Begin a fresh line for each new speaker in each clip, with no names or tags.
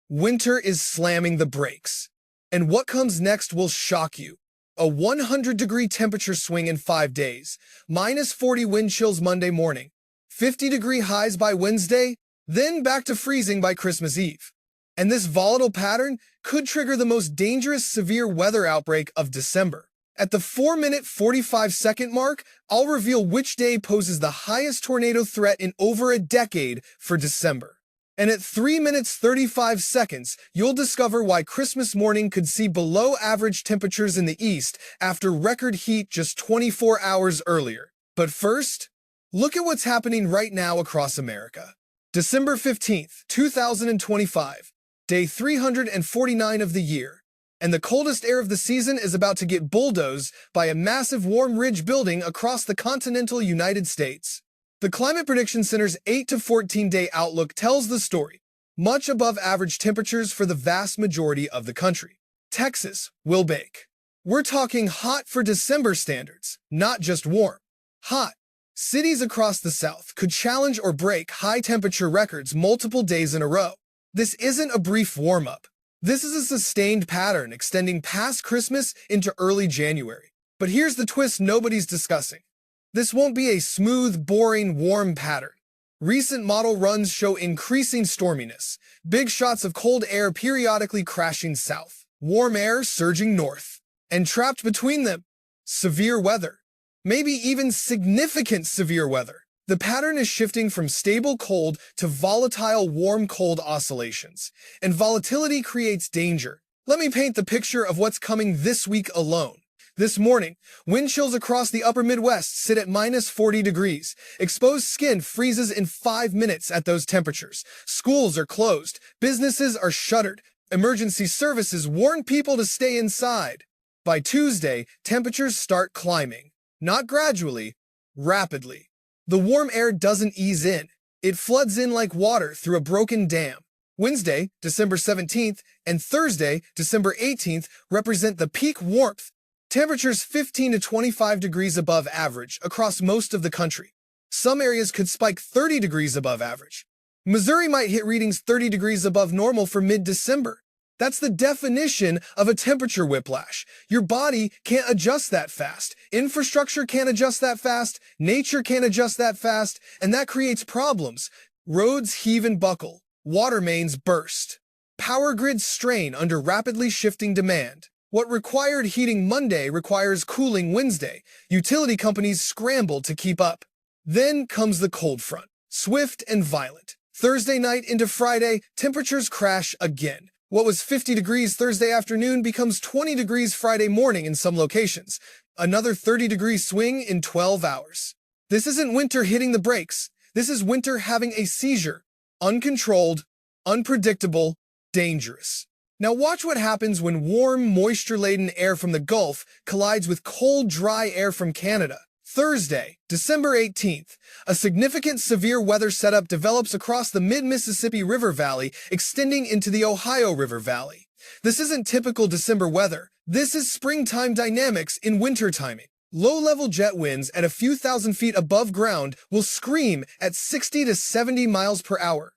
Winter is slamming the brakes. And what comes next will shock you. A 100-degree temperature swing in 5 days, -40 wind chills Monday morning, 50-degree highs by Wednesday, then back to freezing by Christmas Eve. And this volatile pattern could trigger the most dangerous severe weather outbreak of December. At the 4-minute 45-second mark, I'll reveal which day poses the highest tornado threat in over a decade for December. And at 3 minutes 35 seconds, you'll discover why Christmas morning could see below-average temperatures in the east after record heat just 24 hours earlier. But first, look at what's happening right now across America. December 15th, 2025, day 349 of the year, and the coldest air of the season is about to get bulldozed by a massive warm ridge building across the continental United States. The Climate Prediction Center's 8 to 14-day outlook tells the story, much above average temperatures for the vast majority of the country. Texas will bake. We're talking hot for December standards, not just warm. Hot. Cities across the South could challenge or break high-temperature records multiple days in a row. This isn't a brief warm-up. This is a sustained pattern extending past Christmas into early January. But here's the twist nobody's discussing. This won't be a smooth, boring, warm pattern. Recent model runs show increasing storminess, big shots of cold air periodically crashing south, warm air surging north, and trapped between them, severe weather. Maybe even significant severe weather. The pattern is shifting from stable cold to volatile warm-cold oscillations, and volatility creates danger. Let me paint the picture of what's coming this week alone. This morning, wind chills across the upper Midwest sit at -40 degrees. Exposed skin freezes in 5 minutes at those temperatures. Schools are closed. Businesses are shuttered. Emergency services warn people to stay inside. By Tuesday, temperatures start climbing. Not gradually, rapidly. The warm air doesn't ease in. It floods in like water through a broken dam. Wednesday, December 17th, and Thursday, December 18th, represent the peak warmth. Temperatures 15 to 25 degrees above average across most of the country. Some areas could spike 30 degrees above average. Missouri might hit readings 30 degrees above normal for mid-December. That's the definition of a temperature whiplash. Your body can't adjust that fast. Infrastructure can't adjust that fast. Nature can't adjust that fast. And that creates problems. Roads heave and buckle. Water mains burst. Power grids strain under rapidly shifting demand. What required heating Monday requires cooling Wednesday. Utility companies scramble to keep up. Then comes the cold front, swift and violent. Thursday night into Friday, temperatures crash again. What was 50 degrees Thursday afternoon becomes 20 degrees Friday morning in some locations. Another 30-degree swing in 12 hours. This isn't winter hitting the brakes. This is winter having a seizure. Uncontrolled, unpredictable, dangerous. Now watch what happens when warm, moisture-laden air from the Gulf collides with cold, dry air from Canada. Thursday, December 18th, a significant severe weather setup develops across the mid-Mississippi River Valley, extending into the Ohio River Valley. This isn't typical December weather. This is springtime dynamics in winter timing. Low-level jet winds at a few thousand feet above ground will scream at 60 to 70 miles per hour.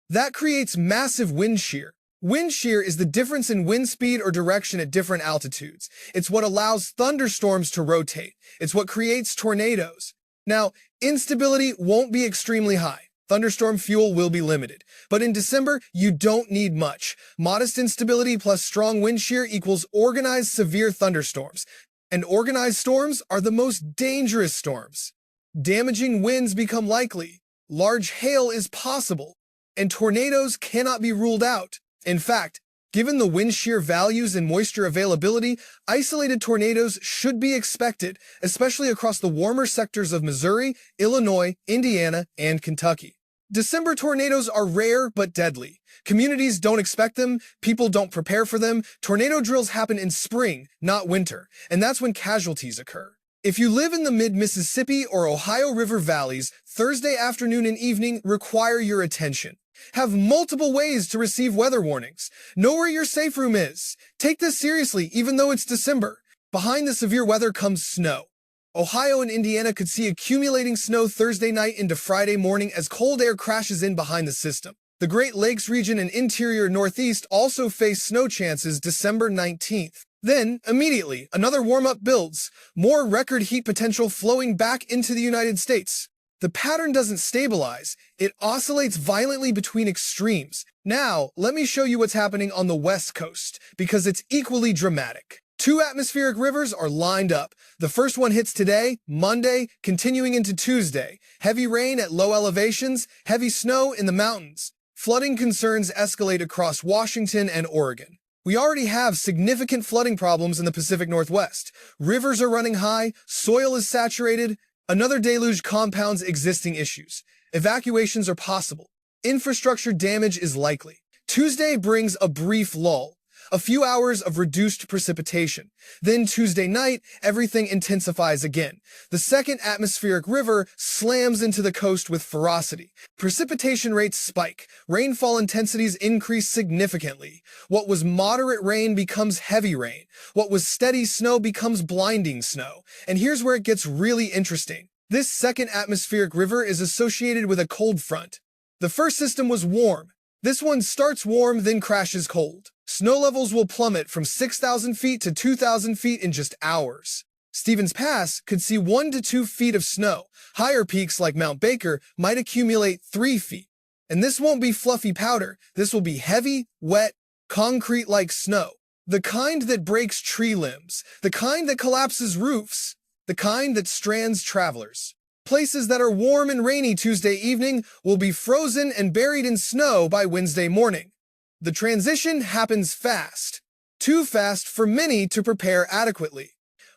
That creates massive wind shear. Wind shear is the difference in wind speed or direction at different altitudes. It's what allows thunderstorms to rotate. It's what creates tornadoes. Now, instability won't be extremely high. Thunderstorm fuel will be limited. But in December, you don't need much. Modest instability plus strong wind shear equals organized severe thunderstorms. And organized storms are the most dangerous storms. Damaging winds become likely. Large hail is possible. And tornadoes cannot be ruled out. In fact, given the wind shear values and moisture availability, isolated tornadoes should be expected, especially across the warmer sectors of Missouri, Illinois, Indiana, and Kentucky. December tornadoes are rare but deadly. Communities don't expect them, people don't prepare for them. Tornado drills happen in spring, not winter, and that's when casualties occur. If you live in the mid-Mississippi or Ohio River valleys, Thursday afternoon and evening require your attention. Have multiple ways to receive weather warnings. Know where your safe room is. Take this seriously, even though it's December. Behind the severe weather comes snow. Ohio and Indiana could see accumulating snow Thursday night into Friday morning as cold air crashes in behind the system. The Great Lakes region and interior Northeast also face snow chances December 19th. Then, immediately, another warm-up builds, more record heat potential flowing back into the United States. The pattern doesn't stabilize, it oscillates violently between extremes. Now, let me show you what's happening on the West Coast, because it's equally dramatic. Two atmospheric rivers are lined up. The first one hits today, Monday, continuing into Tuesday. Heavy rain at low elevations, heavy snow in the mountains. Flooding concerns escalate across Washington and Oregon. We already have significant flooding problems in the Pacific Northwest. Rivers are running high, soil is saturated. Another deluge compounds existing issues. Evacuations are possible. Infrastructure damage is likely. Tuesday brings a brief lull, a few hours of reduced precipitation. Then Tuesday night, everything intensifies again. The second atmospheric river slams into the coast with ferocity. Precipitation rates spike. Rainfall intensities increase significantly. What was moderate rain becomes heavy rain. What was steady snow becomes blinding snow. And here's where it gets really interesting. This second atmospheric river is associated with a cold front. The first system was warm. This one starts warm, then crashes cold. Snow levels will plummet from 6,000 feet to 2,000 feet in just hours. Stevens Pass could see 1 to 2 feet of snow. Higher peaks like Mount Baker might accumulate 3 feet. And this won't be fluffy powder. This will be heavy, wet, concrete-like snow. The kind that breaks tree limbs. The kind that collapses roofs. The kind that strands travelers. Places that are warm and rainy Tuesday evening will be frozen and buried in snow by Wednesday morning. The transition happens fast. Too fast for many to prepare adequately.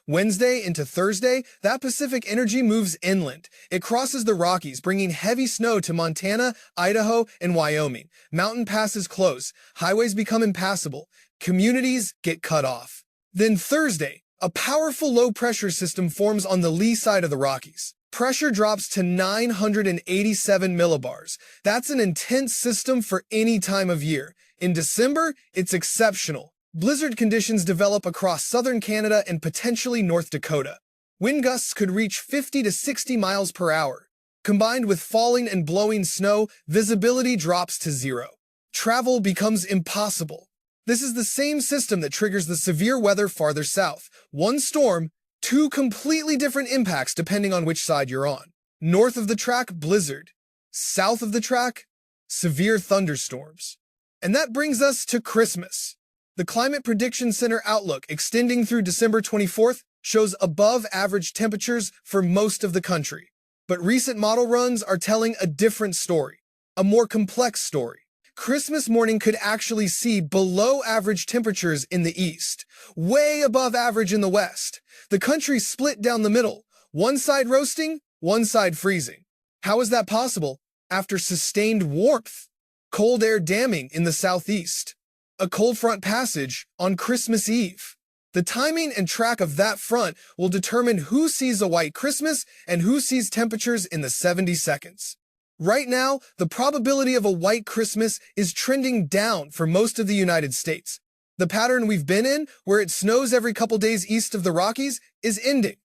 Wednesday into Thursday, that Pacific energy moves inland. It crosses the Rockies, bringing heavy snow to Montana, Idaho, and Wyoming. Mountain passes close. Highways become impassable. Communities get cut off. Then Thursday, a powerful low-pressure system forms on the lee side of the Rockies. Pressure drops to 987 millibars. That's an intense system for any time of year. In December, it's exceptional. Blizzard conditions develop across southern Canada and potentially North Dakota. Wind gusts could reach 50 to 60 miles per hour. Combined with falling and blowing snow, visibility drops to zero. Travel becomes impossible. This is the same system that triggers the severe weather farther south. One storm, two completely different impacts depending on which side you're on. North of the track, blizzard. South of the track, severe thunderstorms. And that brings us to Christmas. The Climate Prediction Center outlook, extending through December 24th, shows above-average temperatures for most of the country. But recent model runs are telling a different story, a more complex story. Christmas morning could actually see below-average temperatures in the east, way above average in the west. The country split down the middle, one side roasting, one side freezing. How is that possible? After sustained warmth, cold air damming in the southeast, a cold front passage on Christmas Eve. The timing and track of that front will determine who sees a white Christmas and who sees temperatures in the 70 seconds. Right now, the probability of a white Christmas is trending down for most of the United States. The pattern we've been in, where it snows every couple days east of the Rockies, is ending.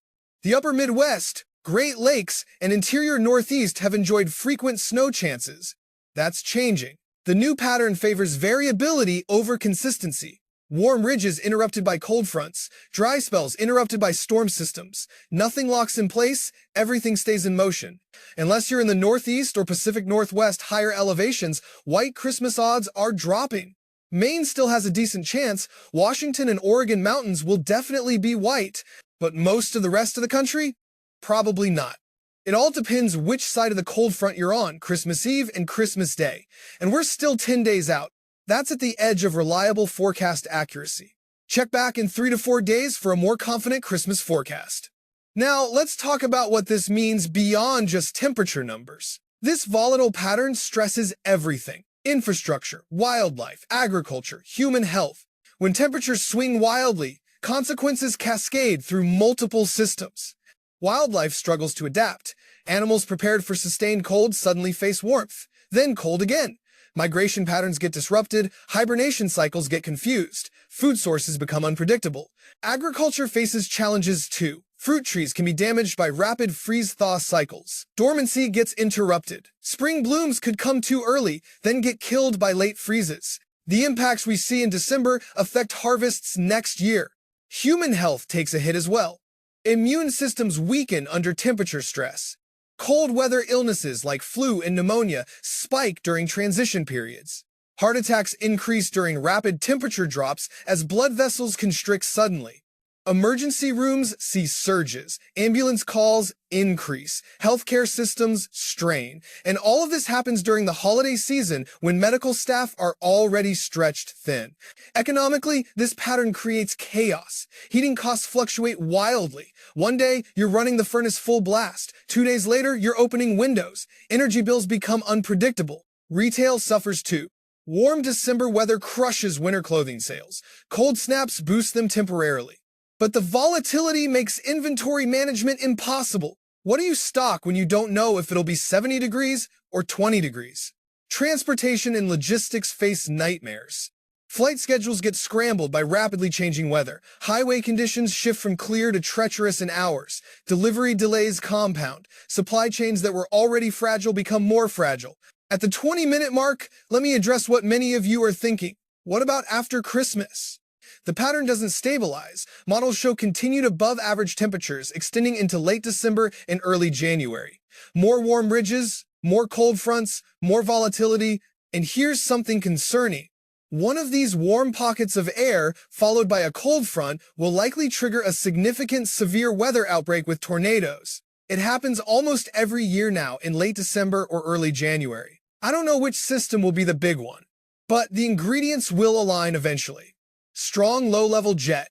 The upper Midwest, Great Lakes, and interior Northeast have enjoyed frequent snow chances. That's changing. The new pattern favors variability over consistency. Warm ridges interrupted by cold fronts, dry spells interrupted by storm systems. Nothing locks in place, everything stays in motion. Unless you're in the Northeast or Pacific Northwest higher elevations, white Christmas odds are dropping. Maine still has a decent chance. Washington and Oregon mountains will definitely be white, but most of the rest of the country? Probably not. It all depends which side of the cold front you're on, Christmas Eve and Christmas Day. And we're still 10 days out. That's at the edge of reliable forecast accuracy. Check back in 3 to 4 days for a more confident Christmas forecast. Now, let's talk about what this means beyond just temperature numbers. This volatile pattern stresses everything: infrastructure, wildlife, agriculture, human health. When temperatures swing wildly, consequences cascade through multiple systems. Wildlife struggles to adapt. Animals prepared for sustained cold suddenly face warmth, then cold again. Migration patterns get disrupted, hibernation cycles get confused, food sources become unpredictable. Agriculture faces challenges too. Fruit trees can be damaged by rapid freeze-thaw cycles. Dormancy gets interrupted. Spring blooms could come too early, then get killed by late freezes. The impacts we see in December affect harvests next year. Human health takes a hit as well. Immune systems weaken under temperature stress. Cold weather illnesses like flu and pneumonia spike during transition periods. Heart attacks increase during rapid temperature drops as blood vessels constrict suddenly. Emergency rooms see surges, ambulance calls increase, healthcare systems strain, and all of this happens during the holiday season when medical staff are already stretched thin. Economically, this pattern creates chaos. Heating costs fluctuate wildly. One day, you're running the furnace full blast. 2 days later, you're opening windows. Energy bills become unpredictable. Retail suffers too. Warm December weather crushes winter clothing sales. Cold snaps boost them temporarily. But the volatility makes inventory management impossible. What do you stock when you don't know if it'll be 70 degrees or 20 degrees? Transportation and logistics face nightmares. Flight schedules get scrambled by rapidly changing weather. Highway conditions shift from clear to treacherous in hours. Delivery delays compound. Supply chains that were already fragile become more fragile. At the 20-minute mark, let me address what many of you are thinking. What about after Christmas? The pattern doesn't stabilize. Models show continued above-average temperatures extending into late December and early January. More warm ridges, more cold fronts, more volatility, and here's something concerning. One of these warm pockets of air, followed by a cold front, will likely trigger a significant severe weather outbreak with tornadoes. It happens almost every year now in late December or early January. I don't know which system will be the big one, but the ingredients will align eventually. Strong low-level jet,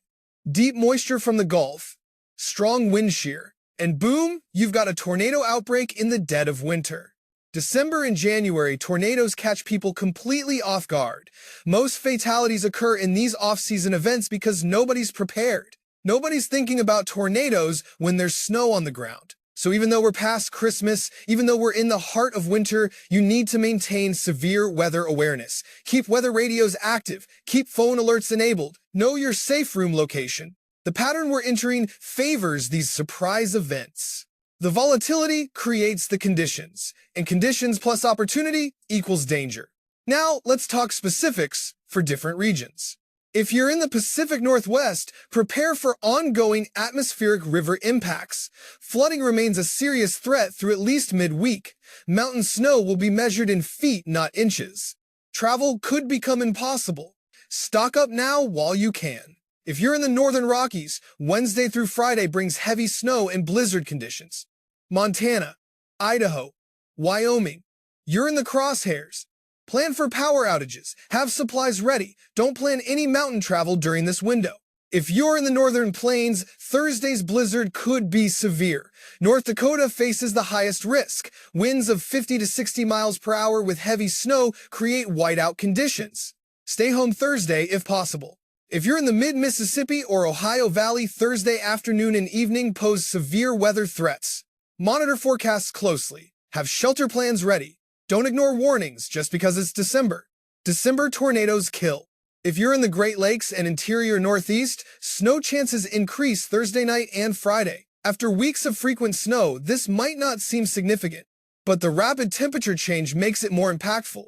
deep moisture from the Gulf, strong wind shear, and boom, you've got a tornado outbreak in the dead of winter. December and January, tornadoes catch people completely off guard. Most fatalities occur in these off-season events because nobody's prepared. Nobody's thinking about tornadoes when there's snow on the ground. So even though we're past Christmas, even though we're in the heart of winter, you need to maintain severe weather awareness. Keep weather radios active. Keep phone alerts enabled. Know your safe room location. The pattern we're entering favors these surprise events. The volatility creates the conditions, and conditions plus opportunity equals danger. Now, let's talk specifics for different regions. If you're in the Pacific Northwest, prepare for ongoing atmospheric river impacts. Flooding remains a serious threat through at least midweek. Mountain snow will be measured in feet, not inches. Travel could become impossible. Stock up now while you can. If you're in the Northern Rockies, Wednesday through Friday brings heavy snow and blizzard conditions. Montana, Idaho, Wyoming, you're in the crosshairs. Plan for power outages. Have supplies ready. Don't plan any mountain travel during this window. If you're in the Northern Plains, Thursday's blizzard could be severe. North Dakota faces the highest risk. Winds of 50 to 60 miles per hour with heavy snow create whiteout conditions. Stay home Thursday if possible. If you're in the mid-Mississippi or Ohio Valley, Thursday afternoon and evening pose severe weather threats. Monitor forecasts closely. Have shelter plans ready. Don't ignore warnings just because it's December. December tornadoes kill. If you're in the Great Lakes and interior Northeast, snow chances increase Thursday night and Friday. After weeks of frequent snow, this might not seem significant, but the rapid temperature change makes it more impactful.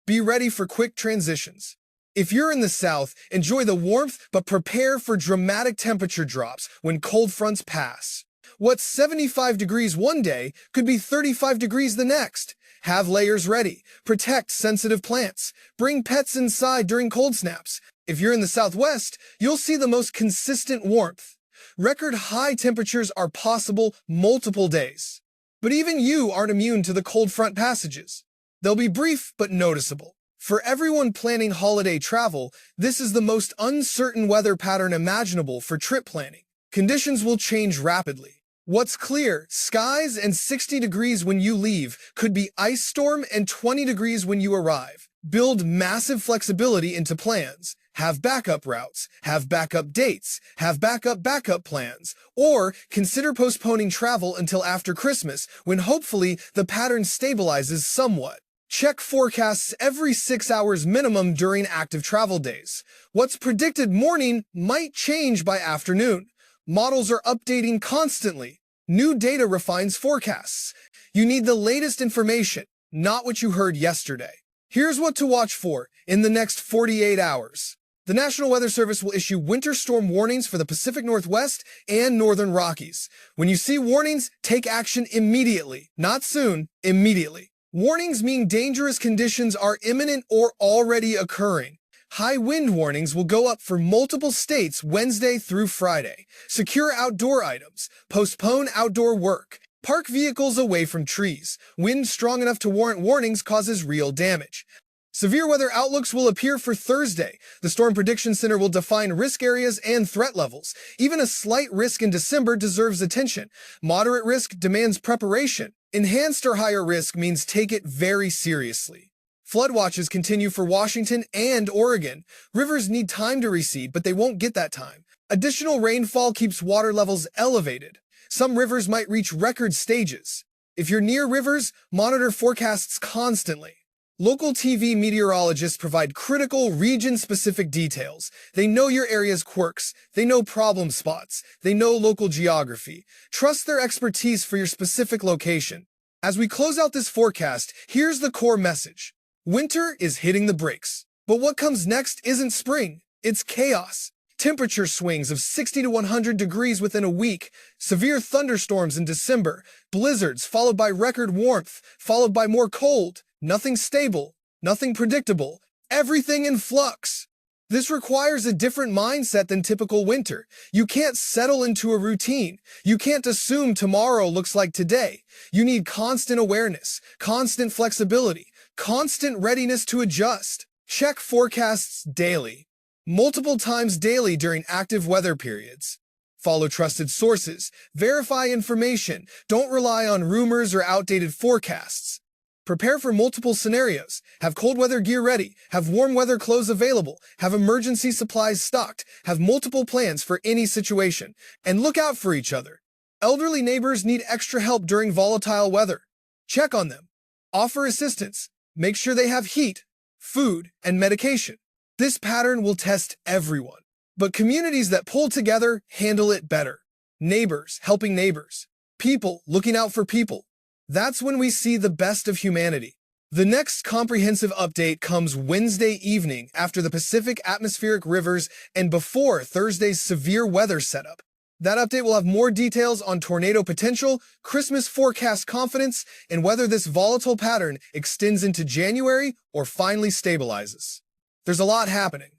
Be ready for quick transitions. If you're in the South, enjoy the warmth, but prepare for dramatic temperature drops when cold fronts pass. What's 75 degrees one day could be 35 degrees the next. Have layers ready. Protect sensitive plants. Bring pets inside during cold snaps. If you're in the Southwest, you'll see the most consistent warmth. Record high temperatures are possible multiple days. But even you aren't immune to the cold front passages. They'll be brief but noticeable. For everyone planning holiday travel, this is the most uncertain weather pattern imaginable for trip planning. Conditions will change rapidly. What's clear, skies and 60 degrees when you leave could be ice storm and 20 degrees when you arrive. Build massive flexibility into plans. Have backup routes, have backup dates, have backup plans, or consider postponing travel until after Christmas when hopefully the pattern stabilizes somewhat. Check forecasts every 6 hours minimum during active travel days. What's predicted morning might change by afternoon. Models are updating constantly. New data refines forecasts. You need the latest information, not what you heard yesterday. Here's what to watch for in the next 48 hours. The National Weather Service will issue winter storm warnings for the Pacific Northwest and Northern Rockies. When you see warnings, take action immediately. Not soon, immediately. Warnings mean dangerous conditions are imminent or already occurring. High wind warnings will go up for multiple states Wednesday through Friday. Secure outdoor items. Postpone outdoor work. Park vehicles away from trees. Wind strong enough to warrant warnings causes real damage. Severe weather outlooks will appear for Thursday. The Storm Prediction Center will define risk areas and threat levels. Even a slight risk in December deserves attention. Moderate risk demands preparation. Enhanced or higher risk means take it very seriously. Flood watches continue for Washington and Oregon. Rivers need time to recede, but they won't get that time. Additional rainfall keeps water levels elevated. Some rivers might reach record stages. If you're near rivers, monitor forecasts constantly. Local TV meteorologists provide critical region-specific details. They know your area's quirks. They know problem spots. They know local geography. Trust their expertise for your specific location. As we close out this forecast, here's the core message. Winter is hitting the brakes. But what comes next isn't spring. It's chaos. Temperature swings of 60 to 100 degrees within a week, severe thunderstorms in December, blizzards followed by record warmth, followed by more cold, nothing stable, nothing predictable, everything in flux. This requires a different mindset than typical winter. You can't settle into a routine. You can't assume tomorrow looks like today. You need constant awareness, constant flexibility, constant readiness to adjust. Check forecasts daily. Multiple times daily during active weather periods. Follow trusted sources. Verify information. Don't rely on rumors or outdated forecasts. Prepare for multiple scenarios. Have cold weather gear ready. Have warm weather clothes available. Have emergency supplies stocked. Have multiple plans for any situation. And look out for each other. Elderly neighbors need extra help during volatile weather. Check on them. Offer assistance. Make sure they have heat, food, and medication. This pattern will test everyone, but communities that pull together handle it better. Neighbors helping neighbors. People looking out for people. That's when we see the best of humanity. The next comprehensive update comes Wednesday evening after the Pacific atmospheric rivers and before Thursday's severe weather setup. That update will have more details on tornado potential, Christmas forecast confidence, and whether this volatile pattern extends into January or finally stabilizes. There's a lot happening,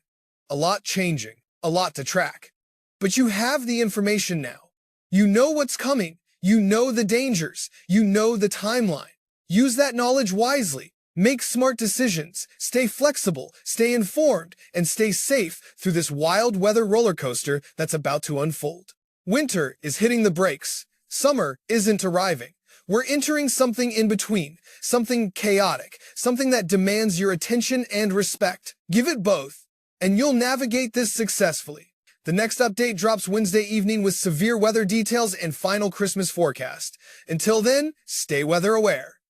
a lot changing, a lot to track. But you have the information now. You know what's coming. You know the dangers. You know the timeline. Use that knowledge wisely. Make smart decisions. Stay flexible, stay informed, and stay safe through this wild weather roller coaster that's about to unfold. Winter is hitting the brakes. Summer isn't arriving. We're entering something in between, something chaotic, something that demands your attention and respect. Give it both, and you'll navigate this successfully. The next update drops Wednesday evening with severe weather details and final Christmas forecast. Until then, stay weather aware.